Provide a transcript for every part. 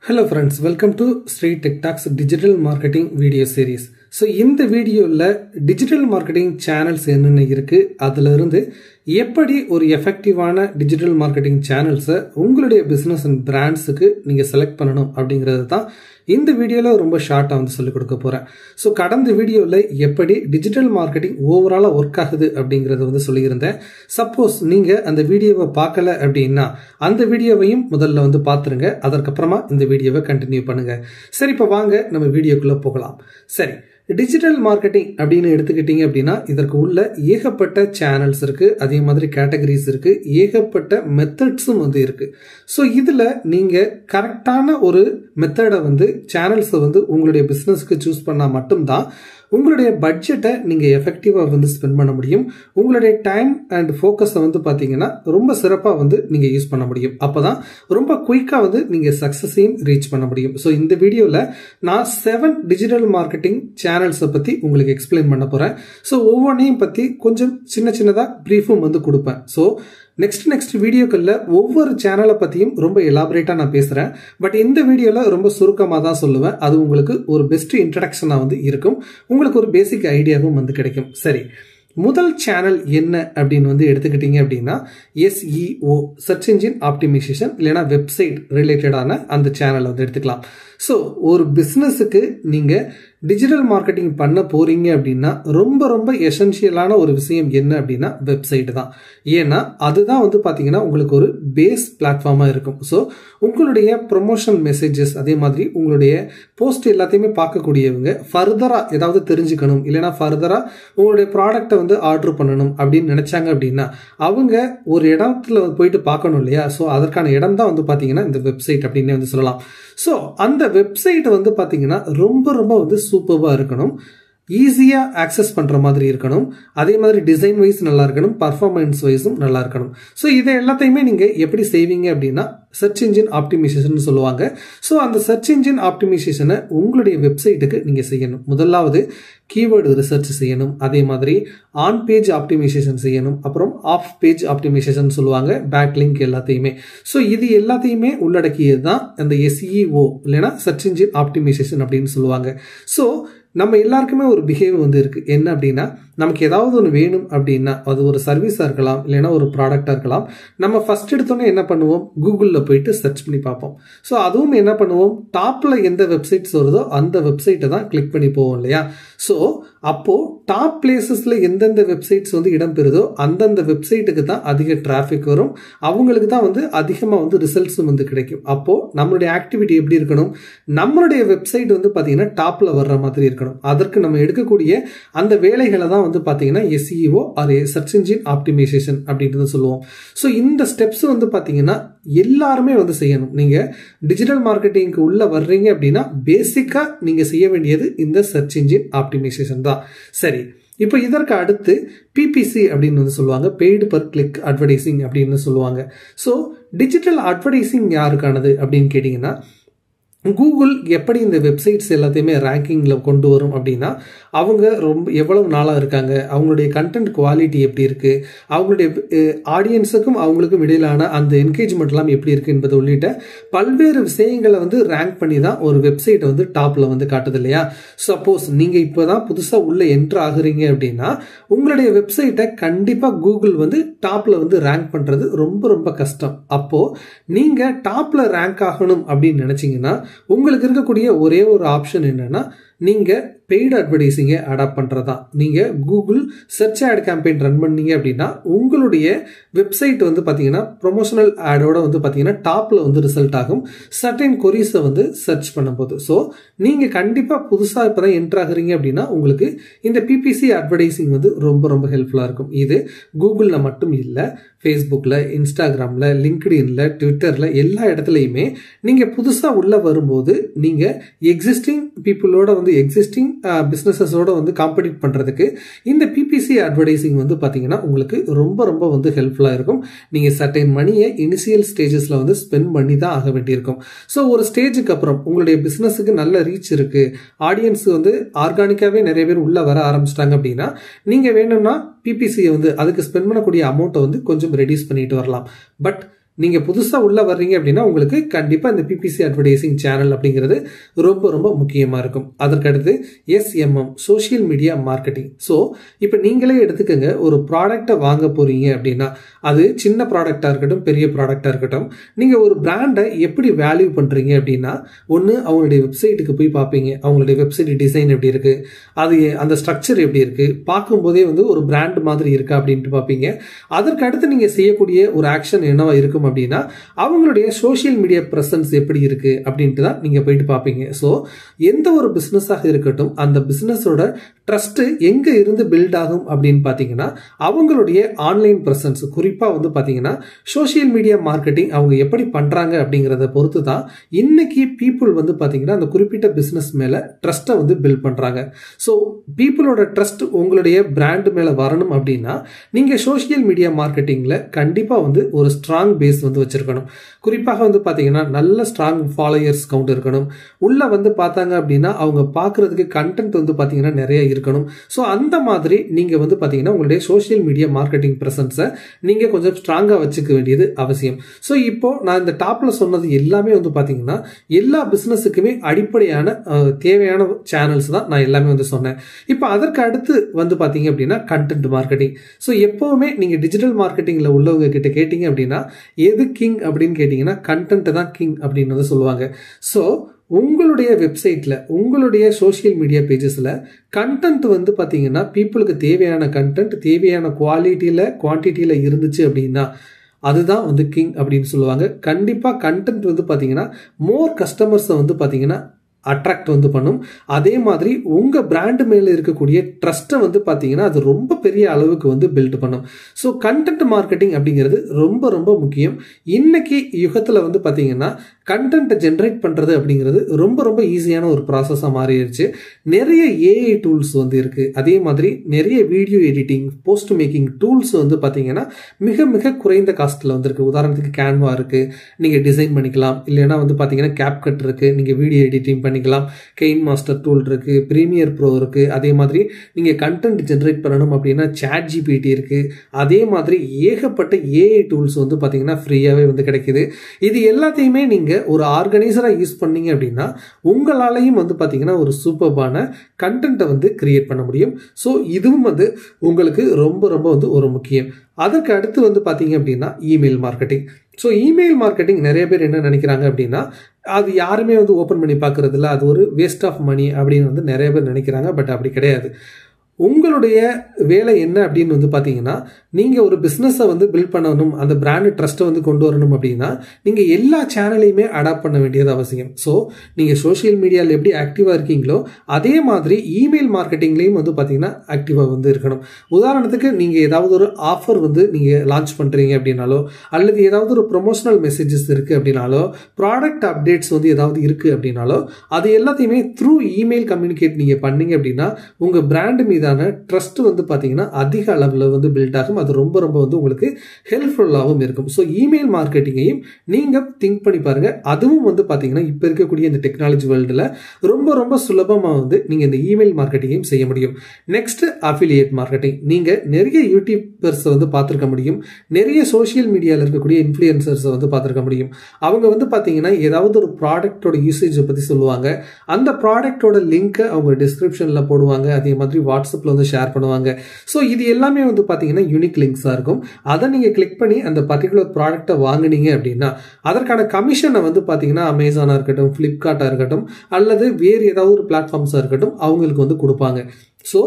Hello friends, welcome to Sri Tech Talks Digital Marketing video series. So இந்த வீடியோல digital marketing channels என்னென்ன இருக்கு, அதுல இருந்து எப்படி ஒரு எஃபெக்டிவான digital marketing channels உங்களுடைய business and brandsக்கு நீங்க செலக்ட் பண்ணணும் அப்படிங்கறது தான் இந்த வீடியோல ரொம்ப ஷார்ட்டா வந்து சொல்லி கொடுக்க போறேன். சோ கடந்த வீடியோல எப்படி டிஜிட்டல் மார்க்கெட்டிங் ஓவராலா ஒர்க் ஆகுது அப்படிங்கறத வந்து சொல்லியிருந்தேன். சப்போஸ் நீங்க அந்த வீடியோவை பார்க்கல அப்படின்னா அந்த வீடியோவையும் முதல்ல வந்து பாத்துருங்க. அதற்கு அப்புறமா இந்த வீடியோவை கண்டினியூ பண்ணுங்க. சரி, இப்ப வாங்க நம்ம வீடியோக்குள்ள போகலாம். சரி, டிஜிட்டல் மார்க்கெட்டிங் அப்படின்னு எடுத்துக்கிட்டீங்க அப்படின்னா இதற்கு உள்ள ஏகப்பட்ட சேனல்ஸ் இருக்கு, அதே மாதிரி கேட்டகரிஸ் இருக்கு, ஏகப்பட்ட மெத்தட்ஸும் வந்து இருக்கு. ஸோ இதுல நீங்க கரெக்டான ஒரு மெத்தடை வந்து சேனல்ஸ் வந்து உங்களுடைய பிசினஸ்க்கு சூஸ் பண்ணா மட்டும்தான் உங்களுடைய பட்ஜெட்டை நீங்க எஃபெக்டிவா வந்து ஸ்பெண்ட் பண்ண முடியும். உங்களுடைய டைம் அண்ட் ஃபோக்கஸை வந்து பாத்தீங்கன்னா ரொம்ப சிறப்பா வந்து நீங்க யூஸ் பண்ண முடியும். அப்பதான் ரொம்ப குயிக்கா வந்து நீங்க சக்சஸையும் ரீச் பண்ண முடியும். ஸோ இந்த வீடியோல நான் 7 டிஜிட்டல் மார்க்கெட்டிங் சேனல்ஸை பத்தி உங்களுக்கு எக்ஸ்பிளைன் பண்ண போறேன். ஸோ ஒவ்வொன்றையும் பத்தி கொஞ்சம் சின்னதா பிரீஃபும் வந்து கொடுப்பேன். ஸோ நெக்ஸ்ட் வீடியோக்கள்ல ஒவ்வொரு சேனலை பத்தியும் ரொம்ப எலாபரேட்டா நான் பேசுறேன். பட் இந்த வீடியோல ரொம்ப சுருக்கமா தான் சொல்லுவேன். அது உங்களுக்கு ஒரு பெஸ்ட் இன்ட்ரடக்ஷனா வந்து இருக்கும். உங்களுக்கு ஒரு பேசிக் ஐடியாவும் வந்து கிடைக்கும். சரி, முதல் சேனல் என்ன அப்படின்னு வந்து எடுத்துக்கிட்டீங்க அப்படின்னா SEO, சர்ச் இன்ஜின் ஆப்டிமைசேஷன், இல்லைன்னா வெப்சைட் ரிலேட்டடான அந்த சேனல் வந்து எடுத்துக்கலாம். ஸோ ஒரு பிஸ்னஸுக்கு நீங்க டிஜிட்டல் மார்க்கெட்டிங் பண்ண போறீங்க அப்படின்னா ரொம்ப எசென்ஷியலான ஒரு விஷயம் என்ன அப்படின்னா வெப்சைட் தான். ஏன்னா அதுதான் வந்து பாத்தீங்கன்னா உங்களுக்கு ஒரு பேஸ் பிளாட்ஃபார்மா இருக்கும். ஸோ உங்களுடைய ப்ரொமோஷன் மெசேஜஸ், அதே மாதிரி உங்களுடைய போஸ்ட் எல்லாத்தையுமே பார்க்கக்கூடியவங்க ஃபர்தரா ஏதாவது தெரிஞ்சுக்கணும், இல்லைன்னா ஃபர்தரா உங்களுடைய ப்ராடக்டை வந்து ஆர்டர் பண்ணணும் அப்படின்னு நினைச்சாங்க அப்படின்னா அவங்க ஒரு இடத்துல போயிட்டு பார்க்கணும் இல்லையா? ஸோ அதற்கான இடம் தான் வந்து பாத்தீங்கன்னா இந்த வெப்சைட் அப்படின்னு வந்து சொல்லலாம். ஸோ அந்த வெப்சைட் வந்து பாத்தீங்கன்னா ரொம்ப வந்து சூப்பர்வா இருக்கணும், ஈஸியா ஆக்சஸ் பண்ற மாதிரி இருக்கணும், அதே மாதிரி டிசைன் வைஸ் நல்லா இருக்கணும், பர்ஃபார்மன்ஸ் வைஸும் நல்லா இருக்கணும். ஸோ இதை எல்லாத்தையுமே நீங்க எப்படி செய்வீங்க அப்படின்னா சர்ச் இன்ஜின் ஆப்டிமைசேஷன் சொல்லுவாங்க. ஸோ அந்த சர்ச் இன்ஜின் ஆப்டிமைசேஷனை உங்களுடைய வெப்சைட்டுக்கு நீங்க செய்யணும். முதலாவது கீவேர்டு ரிசர்ச் செய்யணும், அதே மாதிரி ஆன் பேஜ் ஆப்டிமைசேஷன் செய்யணும், அப்புறம் ஆஃப் பேஜ் ஆப்டிமைசேஷன் சொல்லுவாங்க, பேக் லிங்க் எல்லாத்தையுமே. ஸோ இது எல்லாத்தையுமே உள்ளடக்கியது தான் அந்த SEO, இல்லைன்னா சர்ச் இன்ஜின் ஆப்டிமைசேஷன் அப்படின்னு சொல்லுவாங்க. ஸோ நம்ம எல்லாருக்குமே ஒரு பிஹேவ் வந்து இருக்கு. என்ன அப்படின்னா நமக்கு ஏதாவது ஒன்று வேணும் அப்படின்னா அது ஒரு சர்வீஸா இருக்கலாம், இல்லைன்னா ஒரு ப்ராடக்டா இருக்கலாம். நம்ம ஃபர்ஸ்ட் எடுத்தோன்னே என்ன பண்ணுவோம், கூகுளில் போயிட்டு சர்ச் பண்ணி பார்ப்போம். ஸோ அதுவும் என்ன பண்ணுவோம், டாப்ல எந்த வெப்சைட்ஸ் வருதோ அந்த வெப்சைட்டை தான் கிளிக் பண்ணி போவோம் இல்லையா? ஸோ அப்போ டாப் பிளேசஸ்ல எந்தெந்த வெப்சைட்ஸ் வந்து இடம்பெறுதோ அந்தந்த வெப்சைட்டுக்கு தான் அதிக டிராஃபிக் வரும், அவங்களுக்கு தான் வந்து அதிகமாக வந்து ரிசல்ட்ஸும் வந்து கிடைக்கும். அப்போ நம்மளுடைய ஆக்டிவிட்டி எப்படி இருக்கணும், நம்மளுடைய வெப்சைட் வந்து பார்த்தீங்கன்னா டாப்ல வர்ற மாதிரி இருக்கணும். அதற்கு நம்ம எடுக்கக்கூடிய அந்த வேலைகளை தான் வந்து பாத்தீங்கன்னா SEO or search engine optimisation அப்படின்றது சொல்லுவோம். ஸோ இந்த ஸ்டெப்ஸ் வந்து பாத்தீங்கன்னா எல்லாருமே வந்து செய்யணும். நீங்க டிஜிட்டல் மார்க்கெட்டிங்க்கு உள்ள வர்றீங்க அப்படின்னா பேசிக்கா நீங்க செய்ய வேண்டியது இந்த சர்ச் இன்ஜின் ஆப்டிமைசேஷன் தான். சரி, இப்போ இதற்கு அடுத்து PPC அப்படின்னு வந்து சொல்லுவாங்க, பெய்டு பர் கிளிக் அட்வர்டைசிங் அப்படின்னு சொல்லுவாங்க. ஸோ டிஜிட்டல் அட்வர்டைசிங் யாருக்கானது அப்படின்னு கேட்டீங்கன்னா கூகுள் எப்படி இந்த வெப்சைட்ஸ் எல்லாத்தையுமே ரேங்கிங்ல கொண்டு வரும் அப்படின்னா அவங்க ரொம்ப எவ்வளவு நாளா இருக்காங்க, அவங்களுடைய கண்டென்ட் குவாலிட்டி எப்படி இருக்கு, அவங்களுடைய ஆடியன்ஸுக்கும் அவங்களுக்கும் இடையிலான அந்த என்கேஜ்மெண்ட் எல்லாம் எப்படி இருக்கு என்பது உள்ளிட்ட பல்வேறு விஷயங்களை வந்து ரேங்க் பண்ணி தான் ஒரு வெப்சைட் வந்து டாப்ல வந்து காட்டுது இல்லையா? சப்போஸ் நீங்க இப்பதான் புதுசா உள்ள என்ட்ரு ஆகுறீங்க அப்படின்னா உங்களுடைய வெப்சைட்டை கண்டிப்பா கூகுள் வந்து டாப்ல வந்து ரேங்க் பண்றது ரொம்ப கஷ்டம். அப்போ நீங்க டாப்ல ரேங்க் ஆகணும் அப்படின்னு நினைச்சீங்கன்னா உங்களுக்கு இருக்கக்கூடிய ஒரே ஒரு ஆப்ஷன் என்னன்னா நீங்க பெய்டு அட்வர்டைசிங்கை அடாப்ட் பண்றதா. நீங்க Google search ad campaign run பண்ணீங்க அப்படின்னா உங்களுடைய வெப்சைட் வந்து பாத்தீங்கன்னா ப்ரொமோஷனல் ஆடோட வந்து பாத்தீங்கன்னா டாப்ல வந்து ரிசல்ட் ஆகும் சர்டன் கொரீஸை வந்து சர்ச் பண்ணும்போது. ஸோ நீங்க கண்டிப்பா புதுசா இப்பதான் என்டர் ஆகுறீங்க அப்படின்னா உங்களுக்கு இந்த PPC அட்வர்டைசிங் வந்து ரொம்ப ஹெல்ப்ஃபுல்லா இருக்கும். இது கூகுள்ல மட்டும் இல்லை, ஃபேஸ்புக்ல, இன்ஸ்டாகிராம்ல, லிங்க்டின்ல, ட்விட்டர்ல எல்லா இடத்துலையுமே நீங்க புதுசா உள்ள வரும்போது நீங்க எக்ஸிஸ்டிங் பீப்புளோட வந்து எக்ஸிஸ்டிங் பிசினஸஸோட வந்து காம்படிட் பண்றதுக்கு இந்த PPC அட்வர்டைசிங் வந்து பாத்தீங்கன்னா உங்களுக்கு ரொம்ப வந்து ஹெல்ப்ஃபுல்லா இருக்கும். நீங்க சர்டைன் மணியை இனிஷியல் ஸ்டேஜஸ்ல வந்து ஸ்பெண்ட் பண்ணி தான் ஆக வேண்டியிருக்கும். ஸோ ஒரு ஸ்டேஜுக்கு அப்புறம் உங்களுடைய பிசினஸுக்கு நல்ல ரீச் இருக்கு, ஆடியன்ஸ் வந்து ஆர்கானிக்காவே நிறைய பேர் உள்ள வர ஆரம்பிச்சிட்டாங்க அப்படின்னா நீங்க வேணும்னா PPC வந்து அதுக்கு ஸ்பெண்ட் பண்ணக்கூடிய அமௌண்ட்டை வந்து கொஞ்சம் ரெடியூஸ் பண்ணிட்டு வரலாம். பட் நீங்கள் புதுசாக உள்ள வர்றீங்க அப்படின்னா உங்களுக்கு கண்டிப்பாக இந்த பிபிசி அட்வர்டைசிங் சேனல் அப்படிங்கிறது ரொம்ப ரொம்ப முக்கியமாக இருக்கும். அதற்கடுத்து SMM, social media marketing. So இப்போ நீங்களே எடுத்துக்கோங்க, ஒரு ப்ராடக்டை வாங்க போகிறீங்க அப்படின்னா அது சின்ன ப்ராடக்டாக இருக்கட்டும் பெரிய ப்ராடக்டாக இருக்கட்டும், நீங்கள் ஒரு பிராண்டை எப்படி வேல்யூ பண்ணுறீங்க அப்படின்னா ஒன்று அவங்களுடைய வெப்சைட்டுக்கு போய் பார்ப்பீங்க. அவங்களுடைய வெப்சைட் டிசைன் எப்படி இருக்குது, அது அந்த ஸ்ட்ரக்சர் எப்படி இருக்குது, பார்க்கும்போதே வந்து ஒரு பிராண்ட் மாதிரி இருக்கா அப்படின்ட்டு பார்ப்பீங்க. அதற்கு அடுத்து நீங்கள் செய்யக்கூடிய ஒரு ஆக்ஷன் என்னவா இருக்கும் அப்படின்னா அவங்களுடைய சோஷியல் மீடியா பிரசன்ஸ் எப்படி இருக்குது அப்படின்ட்டு தான் நீங்கள் போயிட்டு பார்ப்பீங்க. ஸோ எந்த ஒரு பிஸ்னஸாக இருக்கட்டும் அந்த பிஸ்னஸோட ட்ரஸ்ட்டு எங்கே இருந்து பில்ட் ஆகும் அப்படின்னு பார்த்தீங்கன்னா அவங்களுடைய ஆன்லைன் பிரசன்ஸ், குறிப்பாக வந்து பார்த்தீங்கன்னா சோஷியல் மீடியா மார்க்கெட்டிங் அவங்க எப்படி பண்ணுறாங்க அப்படிங்கிறத பொறுத்து தான் இன்னைக்கு பீப்புள் வந்து பார்த்தீங்கன்னா அந்த குறிப்பிட்ட பிஸ்னஸ் மேலே ட்ரஸ்ட்டை வந்து பில்ட் பண்ணுறாங்க. ஸோ பீப்புளோட ட்ரஸ்ட் உங்களுடைய பிராண்ட் மேலே வரணும் அப்படின்னா நீங்கள் சோஷியல் மீடியா மார்க்கெட்டிங்கில் கண்டிப்பாக வந்து ஒரு ஸ்ட்ராங் பேஸ் வந்து வச்சுருக்கணும். குறிப்பாக வந்து பார்த்தீங்கன்னா நல்ல ஸ்ட்ராங் ஃபாலோயர்ஸ் கவுண்ட் இருக்கணும். உள்ளே வந்து பார்த்தாங்க அப்படின்னா அவங்க பார்க்குறதுக்கு கண்டென்ட் வந்து பார்த்தீங்கன்னா நிறைய இருக்கணும். ஸோ அந்த மாதிரி நீங்கள் வந்து பார்த்தீங்கன்னா உங்களுடைய சோஷியல் மீடியா மார்க்கெட்டிங் ப்ரெசன்ஸை நீங்கள் கொஞ்சம் ஸ்ட்ராங்காக வச்சுக்க வேண்டியது அவசியம். ஸோ இப்போ நான் இந்த டாப்பில் சொன்னது எல்லாமே வந்து பார்த்தீங்கன்னா எல்லா பிஸ்னஸுக்குமே அடிப்படையான தேவையான சேனல்ஸ் தான் நான் எல்லாமே வந்து சொன்னேன். இப்போ அதற்கு அடுத்து வந்து பார்த்தீங்க அப்படின்னா கண்டென்ட் மார்க்கெட்டிங். ஸோ எப்போவுமே நீங்கள் டிஜிட்டல் மார்க்கெட்டிங்கில் உள்ளவங்க கிட்ட கேட்டீங்க அப்படின்னா எது கிங் அப்படின்னு கேட்டிங்கன்னா கண்டென்ட் தான் கிங் அப்படின்னு வந்து சொல்லுவாங்க. ஸோ உங்களுடைய வெப்சைட்டில் உங்களுடைய சோஷியல் மீடியா பேஜஸில் கண்டென்ட் வந்து பார்த்தீங்கன்னா பீப்புளுக்கு தேவையான கண்டென்ட் தேவையான குவான்டிட்டியில் இருந்துச்சு அப்படின்னா அதுதான் வந்து கிங் அப்படின்னு சொல்லுவாங்க. கண்டிப்பாக கண்டென்ட் வந்து பார்த்தீங்கன்னா மோர் கஸ்டமர்ஸை வந்து பார்த்தீங்கன்னா அட்ராக்ட் வந்து பண்ணும். அதே மாதிரி உங்கள் பிராண்டு மேலே இருக்கக்கூடிய ட்ரஸ்ட்டை வந்து பார்த்தீங்கன்னா அது ரொம்ப பெரிய அளவுக்கு வந்து பில்ட் பண்ணும். ஸோ கண்டென்ட் மார்க்கெட்டிங் அப்படிங்கிறது ரொம்ப ரொம்ப முக்கியம். இன்னைக்கு யுகத்தில் வந்து பார்த்தீங்கன்னா கண்டென்ட்டை ஜென்ரேட் பண்ணுறது அப்படிங்கிறது ரொம்ப ரொம்ப ஈஸியான ஒரு ப்ராசஸாக மாறிடுச்சு. நிறைய AI டூல்ஸ் வந்து இருக்குது. அதே மாதிரி நிறைய video editing post making tools வந்து பார்த்தீங்கன்னா மிக மிக குறைந்த காஸ்ட்டில் வந்துருக்கு. உதாரணத்துக்கு கேன்வா இருக்குது, நீங்கள் டிசைன் பண்ணிக்கலாம். இல்லைன்னா வந்து பார்த்தீங்கன்னா CapCut இருக்குது, நீங்கள் வீடியோ எடிட்டிங் பண்ணிக்கலாம். கெயின் மாஸ்டர் டூல் இருக்குது, ப்ரீமியர் ப்ரோ இருக்குது. அதே மாதிரி நீங்கள் கண்டென்ட் ஜென்ரேட் பண்ணணும் அப்படின்னா ChatGPT இருக்குது. அதே மாதிரி ஏகப்பட்ட AI டூல்ஸ் வந்து பார்த்தீங்கன்னா ஃப்ரீயாகவே வந்து கிடைக்குது. இது எல்லாத்தையுமே நீங்கள் ஒரு ஆர்கனைசராக யூஸ் பண்ணீங்க அப்படின்னா உங்களாலையும் வந்து பார்த்தீங்கன்னா ஒரு சூப்பர்பான கண்டென்ட்டை வந்து கிரியேட் பண்ண முடியும். ஸோ இதுவும் வந்து உங்களுக்கு ரொம்ப ரொம்ப வந்து ஒரு முக்கியம். அதற்கு அடுத்து வந்து பார்த்தீங்க அப்படின்னா email marketing. So email marketing நிறைய பேர் என்ன நினைக்கிறாங்க அப்படின்னா அது யாருமே வந்து ஓப்பன் பண்ணி பார்க்குறதில்ல, அது ஒரு வேஸ்ட் ஆஃப் மணி அப்படின்னு வந்து நிறைய பேர் நினைக்கிறாங்க. பட் அப்படி கிடையாது. உங்களுடைய வேலை என்ன அப்படின்னு வந்து பார்த்தீங்கன்னா நீங்கள் ஒரு பிஸ்னஸை வந்து பில்ட் பண்ணணும், அந்த பிராண்ட் ட்ரஸ்ட்டை வந்து கொண்டு வரணும் அப்படின்னா நீங்கள் எல்லா சேனலையுமே அடாப்ட் பண்ண வேண்டியது அவசியம். ஸோ நீங்கள் சோஷியல் மீடியாவில் எப்படி ஆக்டிவாக இருக்கீங்களோ அதே மாதிரி இமெயில் மார்க்கெட்டிங்லேயும் வந்து பார்த்தீங்கன்னா ஆக்டிவாக வந்து இருக்கணும். உதாரணத்துக்கு நீங்கள் ஏதாவது ஒரு ஆஃபர் வந்து நீங்கள் லான்ச் பண்ணுறீங்க அப்படின்னாலோ அல்லது ஏதாவது ஒரு ப்ரொமோஷனல் மெசேஜஸ் இருக்குது அப்படின்னாலோ ப்ராடக்ட் அப்டேட்ஸ் வந்து ஏதாவது இருக்குது அப்படின்னாலோ அது எல்லாத்தையுமே த்ரூ இமெயில் கம்யூனிகேட் நீங்கள் பண்ணீங்க அப்படின்னா உங்கள் பிராண்டு மீது ட்ரஸ்ட் வந்து பார்த்தீங்கன்னா அதிக அளவில் வந்து பில்ட் ஆகும். அது ரொம்ப ரொம்ப வந்து உங்களுக்கு ஹெல்ப்ஃபுல்லாகவும் இருக்கும். ஸோ இமெயில் மார்க்கெட்டிங்கையும் நீங்கள் திங்க் பண்ணி பாருங்கள். அதுவும் வந்து பார்த்தீங்கன்னா இப்போ இருக்கக்கூடிய இந்த டெக்னாலஜி வேர்ல்டில் ரொம்ப ரொம்ப சுலபமாக வந்து நீங்கள் இந்த இமெயில் மார்க்கெட்டிங்கையும் செய்ய முடியும். Next affiliate marketing. நீங்கள் நிறைய யூடியூபர்ஸை வந்து பார்த்துருக்க முடியும், நிறைய சோஷியல் மீடியாவில் இருக்கக்கூடிய இன்ஃப்ளூயன்சர்ஸை வந்து பார்த்துருக்க முடியும். அவங்க வந்து பார்த்தீங்கன்னா ஏதாவது ஒரு ப்ராடக்டோட யூசேஜை பற்றி சொல்லுவாங்க. அந்த ப்ராடக்டோட லிங்க்கை அவங்க டிஸ்கிரிப்ஷனில் போடுவாங்க. அதே மாதிரி வாட்ஸ்அப்பில் வந்து ஷேர் பண்ணுவாங்க. ஸோ இது எல்லாமே வந்து பார்த்தீங்கன்னா யூனிக் லிங்க்ஸாக இருக்கும். அதை நீங்கள் கிளிக் பண்ணி அந்த பர்டிகுலர் ப்ராடக்டை வாங்கினீங்க அப்படின்னா அதற்கான கமிஷனை வந்து பார்த்தீங்கன்னா அமேசானாக இருக்கட்டும், ஃப்ளிப்கார்ட்டாக இருக்கட்டும் அல்லது வேறு ஏதாவது ஒரு பிளாட்ஃபார்ம்ஸாக இருக்கட்டும் அவங்களுக்கு வந்து கொடுப்பாங்க. ஸோ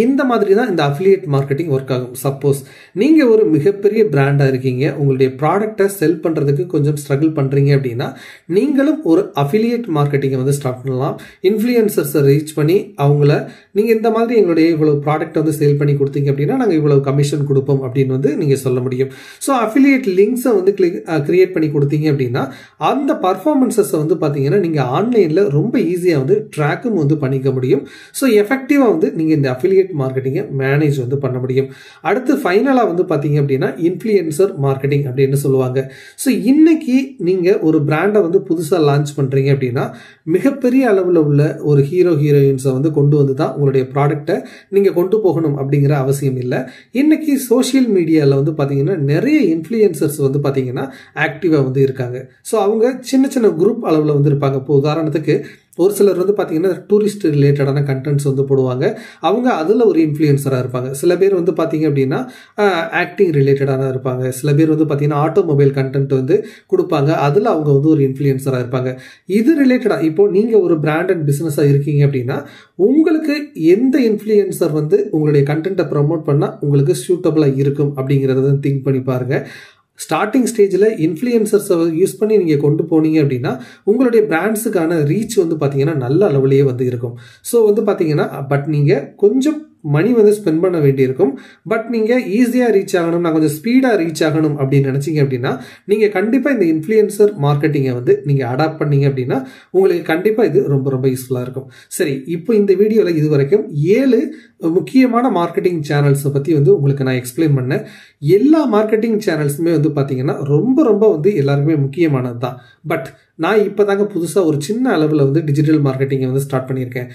இந்த மாதிரி தான் இந்த அஃபிலியேட் மார்க்கெட்டிங் ஒர்க் ஆகும். சப்போஸ் நீங்கள் ஒரு மிகப்பெரிய பிராண்டாக இருக்கீங்க, உங்களுடைய ப்ராடக்டை செல் பண்ணுறதுக்கு கொஞ்சம் ஸ்ட்ரகிள் பண்ணுறீங்க அப்படின்னா நீங்களும் ஒரு அஃபிலியேட் மார்க்கெட்டிங்கை வந்து ஸ்டார்ட் பண்ணலாம். இன்ஃப்ளூயன்சர்ஸை ரீச் பண்ணி அவங்கள நீங்கள் இந்த மாதிரி எங்களுடைய இவ்வளவு ப்ராடக்ட் வந்து சேல் பண்ணி கொடுத்தீங்க அப்படின்னா நாங்கள் இவ்வளவு கமிஷன் கொடுப்போம் அப்படின்னு வந்து நீங்கள் சொல்ல முடியும். ஸோ அஃபிலியேட் லிங்க்ஸை வந்து கிரியேட் பண்ணி கொடுத்தீங்க அப்படின்னா அந்த பர்ஃபார்மன்ஸஸை வந்து பார்த்தீங்கன்னா நீங்கள் ஆன்லைனில் ரொம்ப ஈஸியாக வந்து ட்ராக்கும் வந்து பண்ணிக்க முடியும். ஸோ எஃபெக்டிவாக வந்து நீங்கள் இந்த அஃபிலியேட் அஃபிலியேட் மார்க்கெட்டிங்கை மேனேஜ் வந்து பண்ண முடியும். அடுத்து ஃபைனலாக வந்து பார்த்தீங்க அப்படின்னா இன்ஃப்ளூயன்சர் மார்க்கெட்டிங் அப்படின்னு சொல்லுவாங்க. ஸோ இன்னைக்கு நீங்கள் ஒரு பிராண்டை வந்து புதுசாக லான்ச் பண்ணுறீங்க அப்படின்னா மிகப்பெரிய அளவில் உள்ள ஒரு ஹீரோயின்ஸை வந்து கொண்டு வந்து தான் உங்களுடைய ப்ராடக்டை நீங்கள் கொண்டு போகணும் அப்படிங்கிற அவசியம் இல்லை. இன்னைக்கு சோஷியல் மீடியாவில் வந்து பார்த்தீங்கன்னா நிறைய இன்ஃப்ளூயன்சர்ஸ் வந்து பார்த்தீங்கன்னா ஆக்டிவாக வந்து இருக்காங்க. ஸோ அவங்க சின்ன சின்ன குரூப் அளவில் வந்து இருப்பாங்க. இப்போ உதாரணத்துக்கு ஒரு சிலர் வந்து பார்த்தீங்கன்னா டூரிஸ்ட் ரிலேட்டடான கண்டென்ட்ஸ் வந்து போடுவாங்க. அவங்க அதில் ஒரு இன்ஃப்ளூயன்சராக இருப்பாங்க. சில பேர் வந்து பார்த்தீங்க அப்படின்னா ஆக்டிங் ரிலேட்டடான இருப்பாங்க. சில பேர் வந்து பார்த்தீங்கன்னா ஆட்டோமொபைல் கண்டென்ட் வந்து கொடுப்பாங்க. அதில் அவங்க வந்து ஒரு இன்ஃப்ளூயன்சராக இருப்பாங்க. இது ரிலேட்டடாக இப்போ நீங்கள் ஒரு பிராண்ட் அண்ட் பிஸ்னஸாக இருக்கீங்க அப்படின்னா உங்களுக்கு எந்த இன்ஃப்ளூயன்சர் வந்து உங்களுடைய கண்டென்ட்டை ப்ரமோட் பண்ணால் உங்களுக்கு சூட்டபுளாக இருக்கும் அப்படிங்கிறத திங்க் பண்ணி பாருங்கள். ஸ்டார்டிங் ஸ்டேஜில் இன்ஃப்ளூயன்சர்ஸை யூஸ் பண்ணி நீங்கள் கொண்டு போனீங்க அப்படின்னா உங்களுடைய பிராண்ட்ஸுக்கான ரீச் வந்து பார்த்தீங்கன்னா நல்ல அளவுலேயே வந்து இருக்கும். ஸோ வந்து பார்த்தீங்கன்னா பட் நீங்கள் கொஞ்சம் மணி வந்து ஸ்பெண்ட் பண்ண வேண்டியிருக்கும். பட் நீங்கள் ஈஸியாக ரீச் ஆகணும், நான் கொஞ்சம் ஸ்பீடாக ரீச் ஆகணும் அப்படின்னு நினச்சிங்க அப்படின்னா நீங்கள் கண்டிப்பாக இந்த இன்ஃப்ளூயன்சர் மார்க்கெட்டிங்கை வந்து நீங்கள் அடாப்ட் பண்ணீங்க அப்படின்னா உங்களுக்கு கண்டிப்பாக இது ரொம்ப ரொம்ப யூஸ்ஃபுல்லாக இருக்கும். சரி, இப்போ இந்த வீடியோவில் இது வரைக்கும் 7 முக்கியமான மார்க்கெட்டிங் சேனல்ஸை பற்றி வந்து உங்களுக்கு நான் எக்ஸ்பிளைன் பண்ணேன். எல்லா மார்க்கெட்டிங் சேனல்ஸுமே வந்து பார்த்தீங்கன்னா ரொம்ப ரொம்ப வந்து எல்லாருக்குமே முக்கியமானது தான். பட் நான் இப்போ தாங்க புதுசாக ஒரு சின்ன அளவில் வந்து டிஜிட்டல் மார்க்கெட்டிங்கை வந்து ஸ்டார்ட் பண்ணியிருக்கேன்.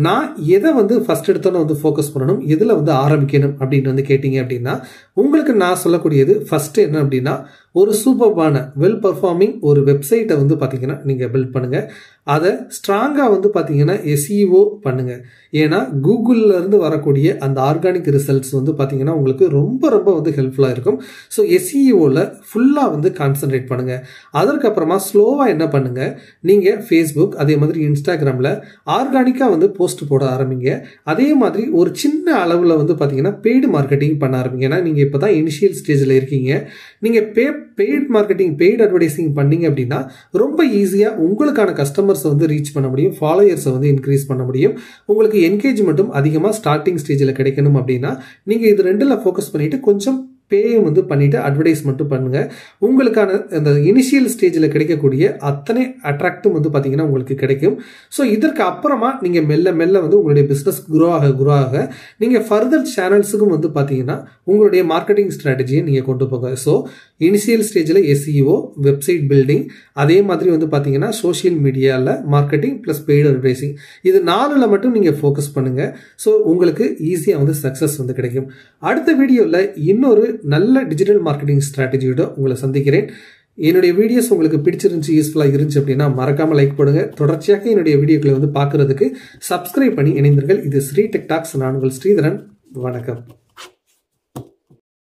நான் எதை வந்து ஃபர்ஸ்ட் எடுத்தோன்னு வந்து ஃபோக்கஸ் பண்ணணும், எதில் வந்து ஆரம்பிக்கணும் அப்படின்னு வந்து கேட்டிங்க அப்படின்னா உங்களுக்கு நான் சொல்லக்கூடியது ஃபஸ்ட்டு என்ன அப்படின்னா ஒரு சூப்பர்பான வெல் பர்ஃபார்மிங் ஒரு வெப்சைட்டை வந்து பார்த்தீங்கன்னா நீங்கள் பில்ட் பண்ணுங்கள். அதை ஸ்ட்ராங்காக வந்து பார்த்தீங்கன்னா SEO பண்ணுங்கள். ஏன்னா கூகுளிலேருந்து வரக்கூடிய அந்த ஆர்கானிக் ரிசல்ட்ஸ் வந்து பார்த்தீங்கன்னா உங்களுக்கு ரொம்ப ரொம்ப வந்து ஹெல்ப்ஃபுல்லாக இருக்கும். ஸோ SEOவில் ஃபுல்லாக வந்து கான்சன்ட்ரேட் பண்ணுங்கள். அதற்கப்புறமா ஸ்லோவாக என்ன பண்ணுங்கள், நீங்கள் ஃபேஸ்புக் அதே மாதிரி இன்ஸ்டாகிராமில் ஆர்கானிக்காக வந்து போஸ்ட் போட ஆரம்பிங்க. அதே மாதிரி ஒரு சின்ன அளவில் வந்து பார்த்தீங்கன்னா பெய்டு மார்க்கெட்டிங் பண்ண ஆரம்பிங்க. ஏன்னா நீங்கள் இப்போ தான் இனிஷியல் ஸ்டேஜில் இருக்கீங்க. நீங்கள் பெய்ட் மார்க்கெட்டிங் பெய்ட் அட்வர்டைசிங் பண்ணீங்க அப்படின்னா ரொம்ப ஈஸியாக உங்களுக்கான கஸ்டமர்ஸை வந்து ரீச் பண்ண முடியும், ஃபாலோயர்ஸை வந்து இன்க்ரீஸ் பண்ண முடியும். உங்களுக்கு என்கேஜ்மெண்ட்டும் அதிகமாக ஸ்டார்டிங் ஸ்டேஜில் கிடைக்கணும் அப்படின்னா நீங்கள் இது ரெண்டில் ஃபோக்கஸ் பண்ணிவிட்டு கொஞ்சம் பேயும் வந்து பண்ணிவிட்டு அட்வர்டைஸ்மெண்ட்டும் பண்ணுங்கள். உங்களுக்கான அந்த இனிஷியல் ஸ்டேஜில் கிடைக்கக்கூடிய அத்தனை அட்ராக்டும் வந்து பார்த்தீங்கன்னா உங்களுக்கு கிடைக்கும். ஸோ இதற்கு அப்புறமா நீங்கள் மெல்ல மெல்ல வந்து உங்களுடைய பிஸ்னஸ் குரோ ஆக நீங்கள் ஃபர்தர் சேனல்ஸுக்கும் வந்து பார்த்தீங்கன்னா உங்களுடைய மார்க்கெட்டிங் ஸ்ட்ராட்டஜியை நீங்கள் கொண்டு போங்க. ஸோ இனிஷியல் ஸ்டேஜில் SEO, வெப்சைட் பில்டிங், அதே மாதிரி வந்து பார்த்தீங்கன்னா சோஷியல் மீடியாவில் மார்க்கெட்டிங் ப்ளஸ் பெய்டு அட்வர்டைசிங், இது 4ல் மட்டும் நீங்கள் ஃபோக்கஸ் பண்ணுங்கள். ஸோ உங்களுக்கு ஈஸியாக வந்து சக்ஸஸ் வந்து கிடைக்கும். அடுத்த வீடியோவில் இன்னொரு நல்ல டிஜிட்டல் மார்க்கெட்டிங் ஸ்ட்ராட்டஜியோட உங்களை சந்திக்கிறேன். என்னுடைய வீடியோஸ் உங்களுக்கு பிடிச்சிருந்துச்சு, யூஸ்ஃபுல்லாக இருந்துச்சு அப்படின்னா மறக்காமல் லைக் போடுங்க. தொடர்ச்சியாக என்னுடைய வீடியோக்களை வந்து பார்க்குறதுக்கு சப்ஸ்கிரைப் பண்ணி இணைந்தீர்கள். இது ஸ்ரீ டெக் டாக்ஸ். நான் உங்கள் ஸ்ரீதரன். வணக்கம்.